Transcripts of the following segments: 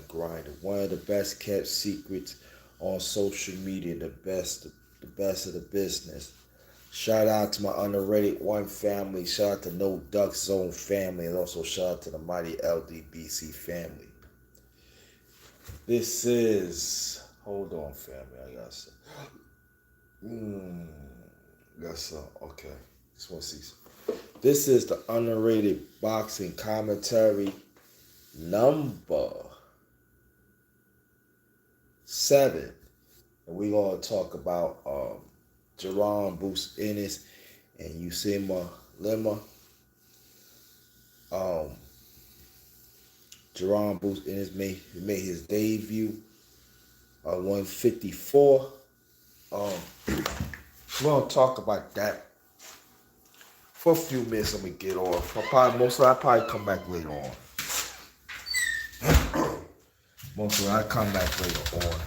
GRINDA. One of the best kept secrets on social media. The best of the business. Shout out to my Underrated One family. Shout out to No Duck Zone family. And also shout out to the mighty LDBC family. This is... Hold on, family. I got some. Got some. Okay. Just want to see some. This is the Underrated Boxing Commentary number 7. And we're going to talk about Jerome Bruce Ennis and Usama Lima. Jerome Bruce Ennis made his debut at 154. We're going to talk about that for a few minutes. Let me get off. I'll probably come back later on. I'll come back later on.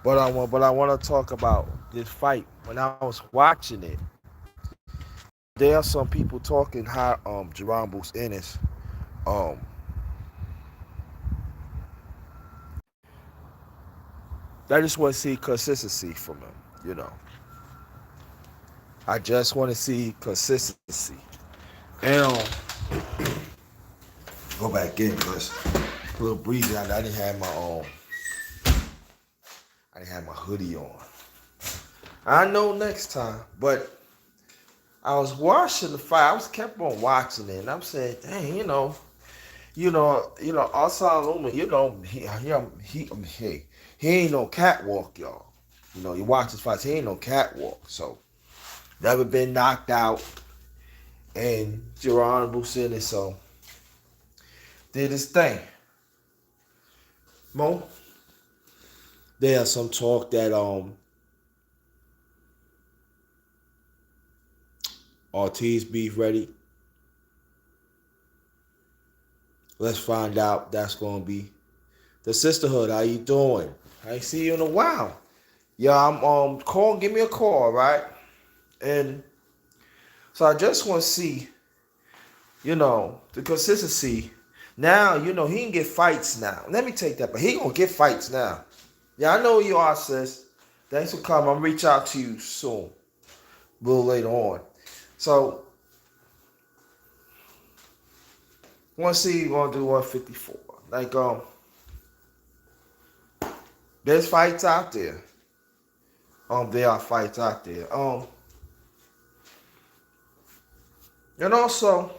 But I want to talk about this fight. When I was watching it, there are some people talking how Jerome Bruce Ennis I just want to see consistency from him, I just want to see consistency. And go back in because a little breezy out there. I didn't have my hoodie on. I know next time, but I was watching the fight. I was kept on watching it, and I'm saying, dang, Asal Luma, he ain't no catwalk, y'all. You watch his fights, he ain't no catwalk. So, never been knocked out. And Jerron Bruce Ennis, so, did his thing. Mo, there's some talk that Ortiz beef ready. Let's find out. That's gonna be the sisterhood. How you doing? I ain't see you in a while. Yeah, I'm call. Give me a call, right? And so I just want to see, the consistency. Now, he can get fights now. Let me take that, but he gonna get fights now. Yeah, I know who you are, sis. Thanks for coming. I'm gonna reach out to you soon, a little later on. So, want to see you gonna do 154. Like, there's fights out there. There are fights out there. And also,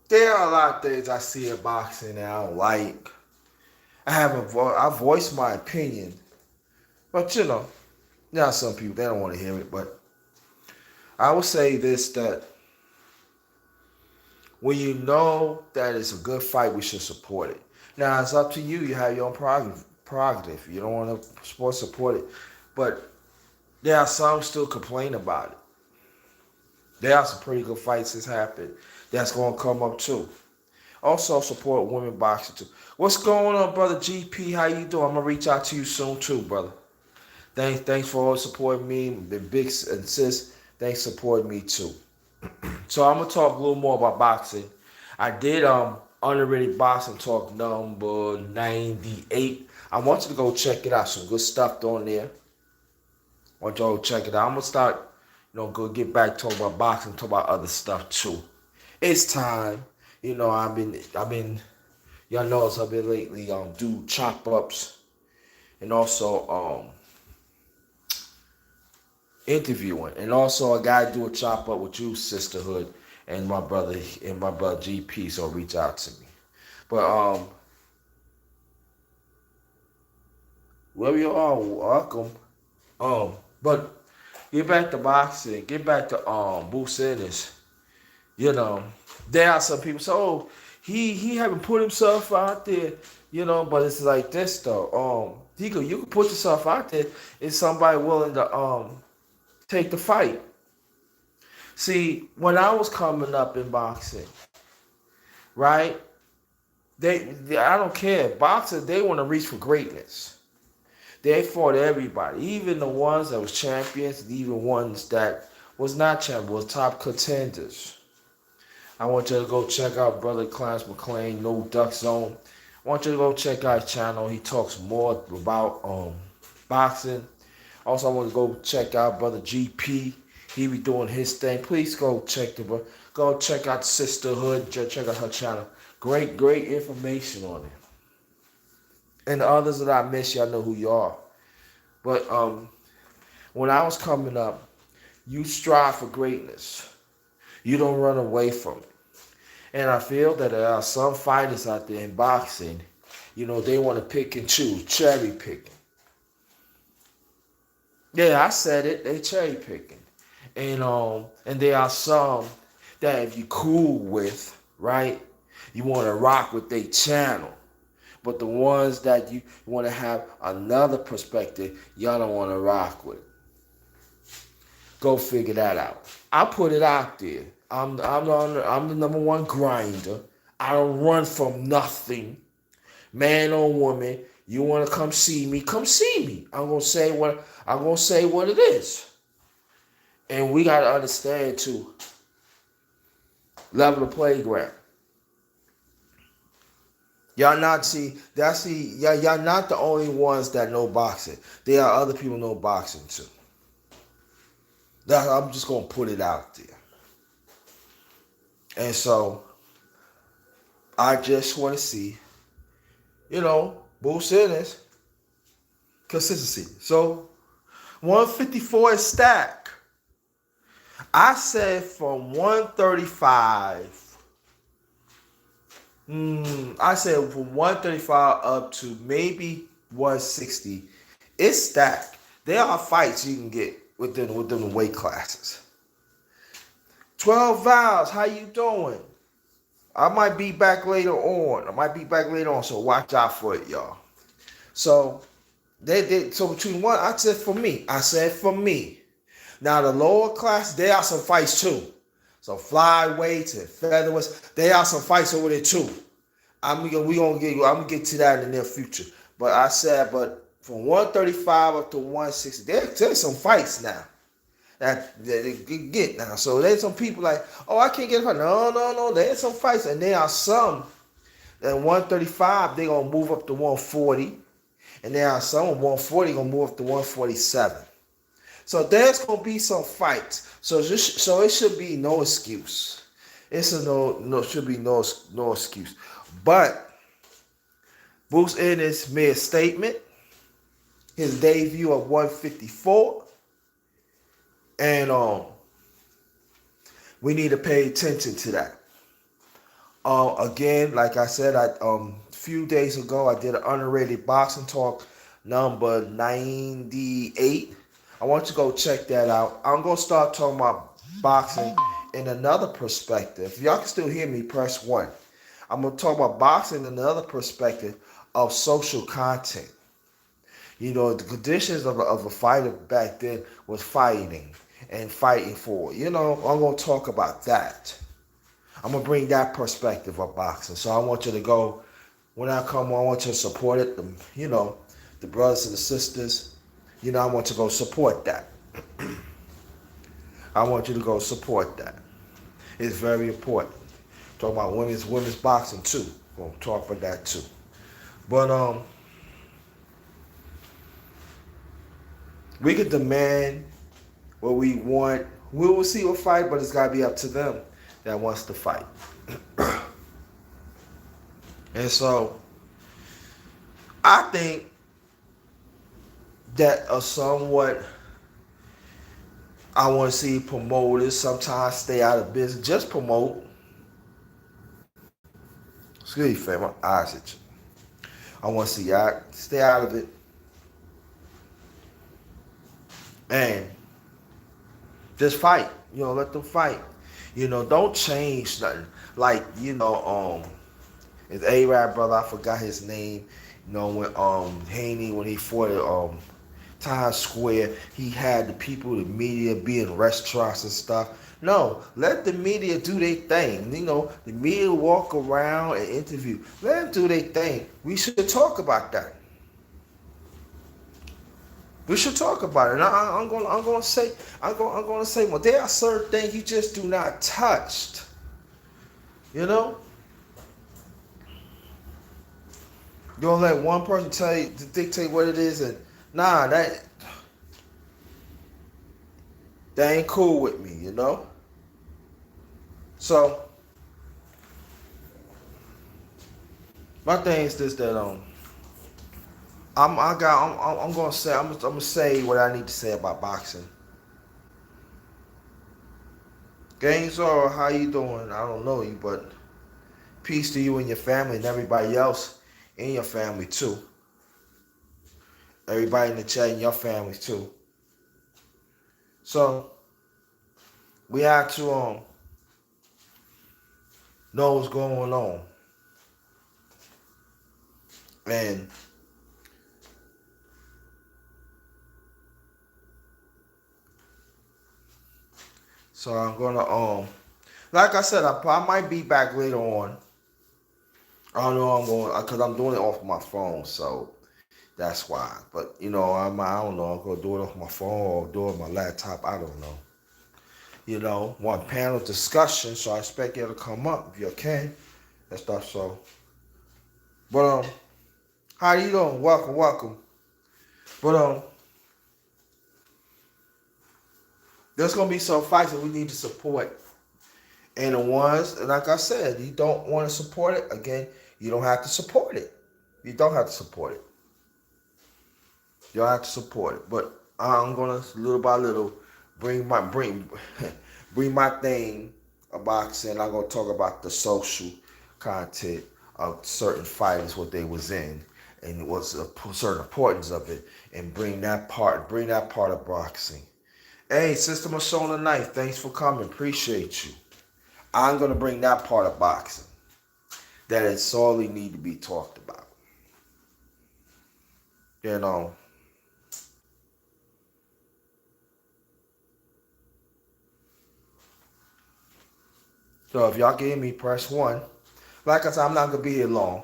there are a lot of things I see in boxing that I don't like. I voice my opinion, but there are some people they don't want to hear it. But I will say this: that when you know that it's a good fight, we should support it. Now it's up to you. You have your own prerogative. You don't want to support it, but there are some still complain about it. There are some pretty good fights that's happened that's going to come up too. Also support women boxing too. What's going on, brother GP? How you doing? I'm gonna reach out to you soon too, brother. Thanks for always supporting me. The big and sis, thanks for supporting me too. So I'm gonna talk a little more about boxing. I did Underrated Boxing Talk number 98. I want you to go check it out. Some good stuff on there. I want y'all to check it out. I'm gonna start, go get back talk about boxing, talk about other stuff too. It's time. I've been y'all notice I've been lately do chop ups and also interviewing. And also I gotta do a chop up with you, sisterhood, and my brother GP, so reach out to me. But wherever you are, welcome. But get back to boxing, get back to Bruce Ennis. There are some people say, oh, he haven't put himself out there, but it's like this though. You can put yourself out there if somebody willing to take the fight. See, when I was coming up in boxing, right? I don't care. Boxers, they want to reach for greatness. They fought everybody, even the ones that was champions, even ones that Was not champ, was top contenders. I want you to go check out Brother Clarence McLean, No Duck Zone. I want you to go check out his channel. He talks more about boxing. Also, I want to go check out Brother GP. He be doing his thing. Please go check go check out Sisterhood. Check out her channel. Great information on it. And the others that I miss, y'all know who you are. But when I was coming up, you strive for greatness. You don't run away from it. And I feel that there are some fighters out there in boxing, they want to pick and choose, cherry picking. Yeah, I said it, they cherry picking. And there are some that if you cool with, right, you want to rock with their channel. But the ones that you want to have another perspective, y'all don't want to rock with. Go figure that out. I put it out there. I'm the number one grinder. I don't run from nothing. Man or woman, you want to come see me? Come see me. I'm gonna say what it is. And we gotta understand too. Level the playground. Y'all not y'all not the only ones that know boxing. There are other people know boxing too. I'm just gonna put it out there. And so I just want to see, Bruce Ennis consistency. So 154 is stacked. I said from 135. I said from 135 up to maybe 160. It's stacked. There are fights you can get within the weight classes. 12 Vows, how you doing? I might be back later on. So watch out for it, y'all. So so between one, I said for me. Now the lower class, there are some fights too. So flyweights and featherweights, there are some fights over there too. I'm gonna get to that in the near future. But from 135 up to 160, there's some fights now. That they get now. So there's some people like, oh, I can't get her. No. There's some fights, and there are some at 135 they're gonna move up to 140, and there are some at 140 gonna move up to 147. So there's gonna be some fights. So it should be no excuse. Should be no excuse. But Bruce Ennis made a statement. His debut of 154. And we need to pay attention to that. Again, like I said, a few days ago, I did an underrated boxing talk number 98. I want you to go check that out. I'm going to start talking about boxing in another perspective. If y'all can still hear me, press 1. I'm going to talk about boxing in another perspective of social content. The conditions of a fighter back then was fighting and fighting for. I'm going to talk about that. I'm going to bring that perspective of boxing. So I want you to go, when I come on, I want you to support it. The brothers and the sisters, I want you to go support that. I want you to go support that. It's very important. Talk about women's boxing too. We're going to talk about that too. But we can demand what we want. We will see a fight, but it's got to be up to them that wants to fight. And so I think that I want to see promoters sometimes stay out of business. Just promote. Excuse me, fam. My eyes itching. I want to see y'all stay out of it. And just fight. Let them fight. Don't change nothing. Like, his A-Rap brother, I forgot his name. When Haney, when he fought at Times Square, he had the media be in restaurants and stuff. No, let the media do their thing. The media walk around and interview. Let them do their thing. We should talk about that. We should talk about it. And I'm gonna say, well, there are certain things you just do not touch. You know, you don't let one person tell you to dictate what it is, and nah, that ain't cool with me. You know. So my thing is this, that I'm gonna say what I need to say about boxing. Games are how you doing? I don't know you, but peace to you and your family and everybody else in your family too. Everybody in the chat and your families too. So we have to know what's going on. And so I'm gonna like I said, I might be back later on. I don't know. I'm going because I'm doing it off my phone, so that's why. But I don't know. I'm gonna do it off my phone or do it on my laptop. I don't know. One panel discussion, so I expect it to come up if you can and stuff. So, but how you doing? Welcome, welcome. But there's gonna be some fights that we need to support. And the ones, like I said, you don't want to support it, again, you don't have to support it. You don't have to support it. You don't have to support it. But I'm gonna little by little bring my bring my thing of boxing. I'm gonna talk about the social content of certain fighters, what they was in, and what's a certain importance of it, and bring that part of boxing. Hey, Sister Masona Knife, thanks for coming. Appreciate you. I'm going to bring that part of boxing that it sorely need to be talked about. You know. So if y'all give me, press 1. Like I said, I'm not going to be here long.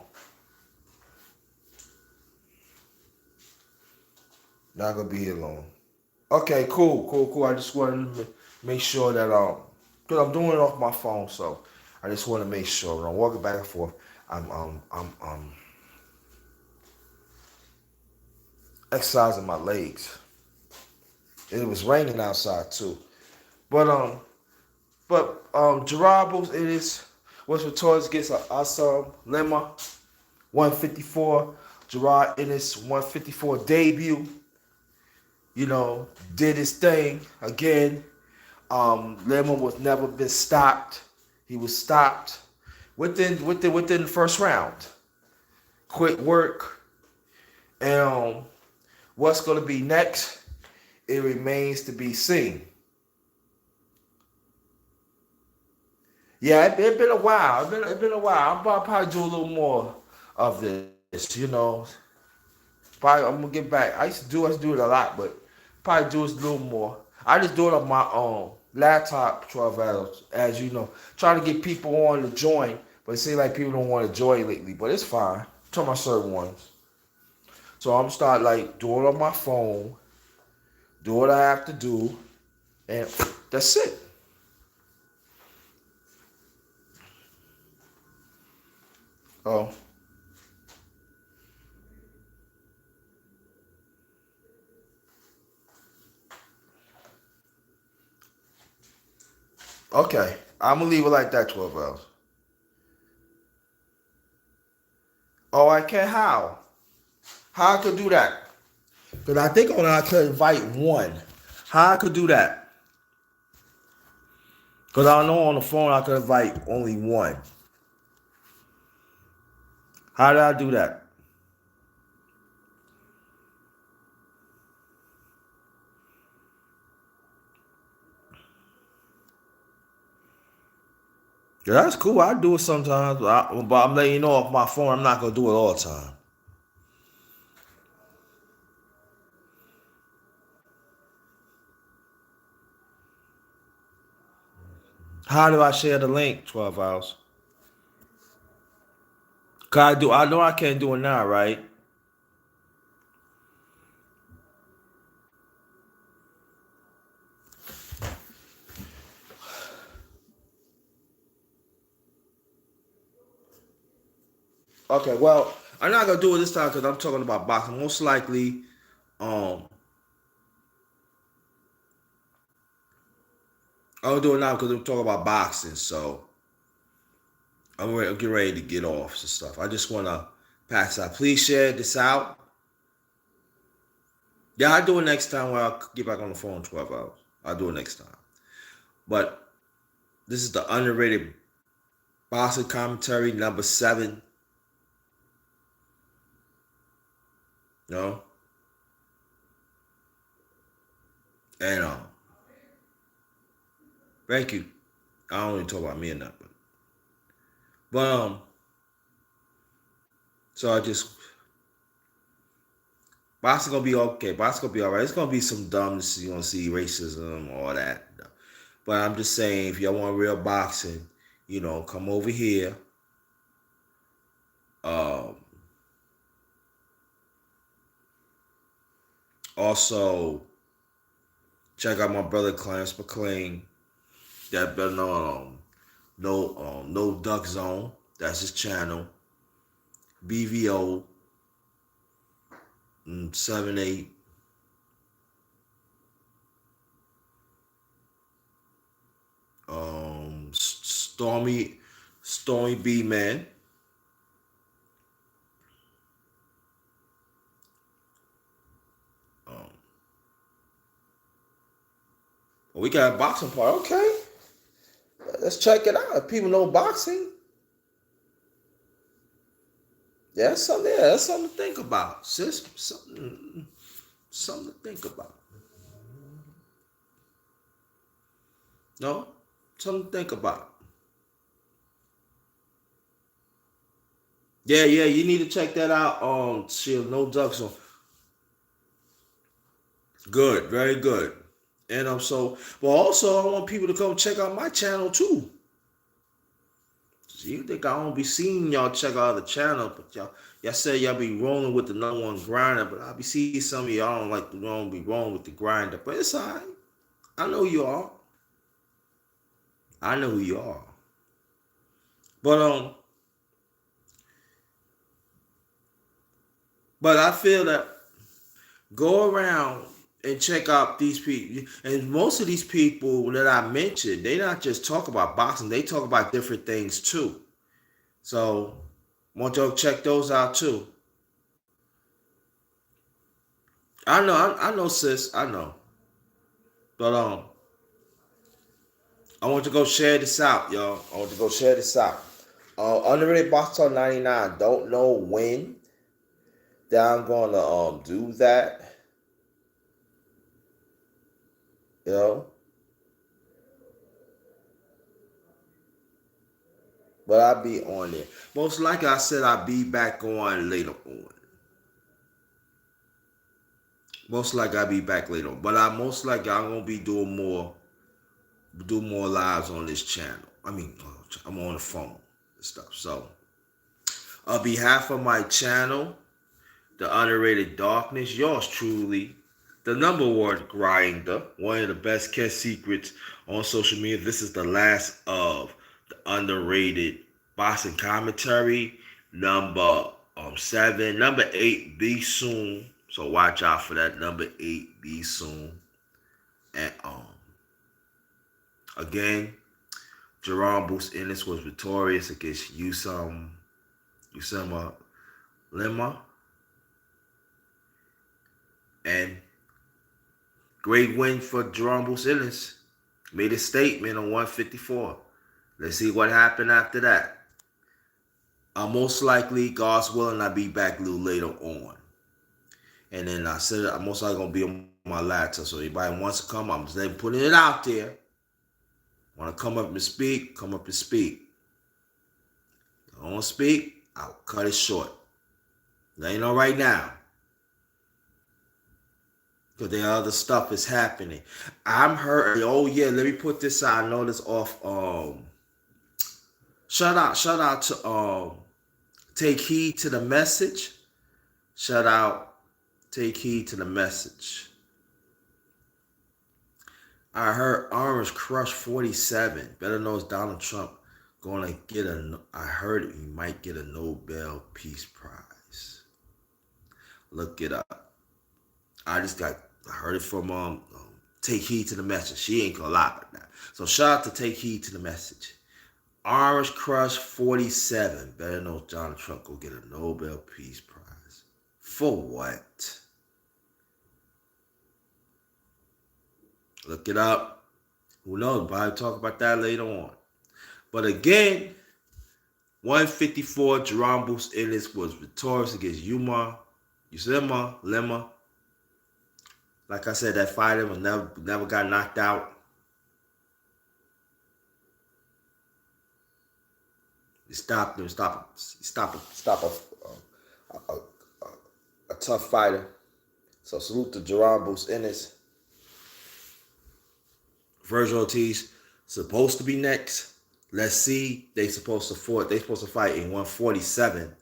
Not going to be here long. Okay, cool. I just wanted to make sure that, because I'm doing it off my phone, so I just want to make sure when I'm walking back and forth, I'm exercising my legs. It was raining outside too. But Gerard was victorious against Asam Lema, 154. Gerard in his 154 debut, did his thing again. Lema was never been stopped. He was stopped within the first round. Quick work. And what's going to be next? It remains to be seen. Yeah, it's been a while. It's been a while. I'll probably do a little more of this. Probably I'm gonna get back. I used to do it a lot, but probably do it a little more. I just do it on my own laptop 12 hours, as you know. Trying to get people on to join, but it seems like people don't want to join lately. But it's fine. To my certain ones. So I'm gonna start doing it on my phone, do what I have to do, and that's it. Oh. Okay. I'm gonna leave it like that 12 hours. Oh, I can't. How? How I could do that? Because I think only I could invite one. How I could do that? Because I know on the phone I could invite only one. How did I do that? Yeah, that's cool. I do it sometimes, but I'm letting you know off my phone I'm not going to do it all the time. How do I share the link? 12 hours. I know I can't do it now, right? Okay, well, I'm not gonna do it this time because I'm talking about boxing. Most likely, um, I'm gonna do it now because I'm talking about boxing. So I'm getting ready to get off some stuff. I just wanna pass out. Please share this out. Yeah, I'll do it next time when I get back on the phone in 12 hours. I'll do it next time. But this is the underrated boxing commentary number 7. You know, and thank you. I don't even talk about me and that, but so I just boxing gonna be okay. Boxing gonna be all right. It's gonna be some dumbness. You're gonna see racism, all that. But I'm just saying, if y'all want real boxing, come over here. Um, Also, check out my brother Clarence McLean. That better know no Duck Zone. That's his channel. BVO 78. Stormy B Man. Um, we got a boxing part. Okay, let's check it out. If people know boxing, that's something. Yeah, that's something to think about, sis. Something to think about. No, something to think about. Yeah, you need to check that out. Shield, no ducks on. Good, very good. And but also I want people to come check out my channel too. You think I won't be seeing y'all check out the channel, but y'all said y'all be rolling with the number one grinder, but I be seeing some of y'all don't like don't be rolling with the grinder, but it's alright. I know you are. I know who you are. But but I feel that go around and check out these people. And most of these people that I mentioned, they not just talk about boxing, they talk about different things too. So want y'all check those out too. I know, sis, I know. But I want to go share this out, y'all. I want to go share this out. Underrated Box Talk 99. Don't know when that I'm gonna do that. You know, but I'll be on there. Most likely, I said I'll be back on later on. Most likely, I'll be back later on. But most likely I'm gonna be do more lives on this channel. I mean, I'm on the phone and stuff. So, on behalf of my channel, The Underrated Darkness, yours truly, the number one grinder, one of the best kept secrets on social media. This is the last of the underrated boxing commentary. Number 7, number 8 be soon. So watch out for that. Number 8 be soon. And again, Jerome Bruce Ennis was victorious against Usama Lima, and great win for Jerome Bruce Ennis. Made a statement on 154. Let's see what happened after that. Most likely, God's willing, I'll be back a little later on. And then I said I'm most likely gonna be on my laptop. So anybody wants to come, I'm just putting it out there. Want to come up and speak? Come up and speak. Don't want to speak? I'll cut it short. Let you know right now. Because the other stuff is happening. I'm hurt. Oh yeah, let me put this out. I know this off. Shout out to Take Heed to the Message. Shout out, Take Heed to the Message. I heard Orange Crush 47. Better known as Donald Trump. gonna get I heard he might get a Nobel Peace Prize. Look it up. I heard it from Take Heed to the Message. She ain't gonna lie about that. So shout out to Take Heed to the Message. Orange Crush 47. Better know Donald Trump will get a Nobel Peace Prize. For what? Look it up. Who knows? I'll talk about that later on. But again, 154, Jerome Ennis was victorious against Usima Lima. Like I said, that fighter was never got knocked out. He stopped him. Stop a tough fighter. So salute to Jerome Ennis. Virgil Ortiz supposed to be next. Let's see. They supposed to fight in 147.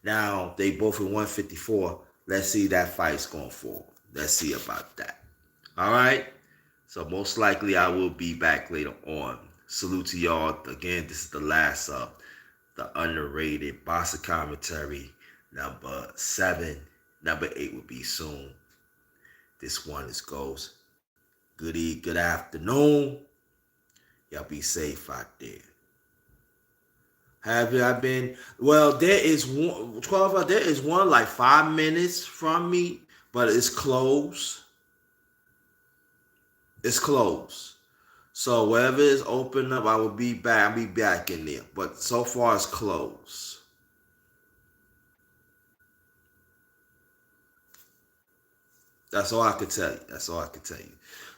Now they both in 154. Let's see that fight's going forward. Let's see about that. All right. So most likely I will be back later on. Salute to y'all. Again, this is the last of the Underrated boxing commentary number 7. Number 8 will be soon. This one is Ghost. Good afternoon. Y'all be safe out there. Have I been? Well, there is one 12. There is one like 5 minutes from me, but it's closed. It's closed. So wherever is open up, I will be back. I'll be back in there. But so far it's closed. That's all I can tell you.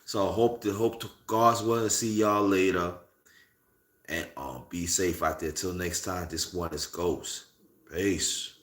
So hope to God's willing to see y'all later. And be safe out there. Till next time, this one is Ghost. Peace.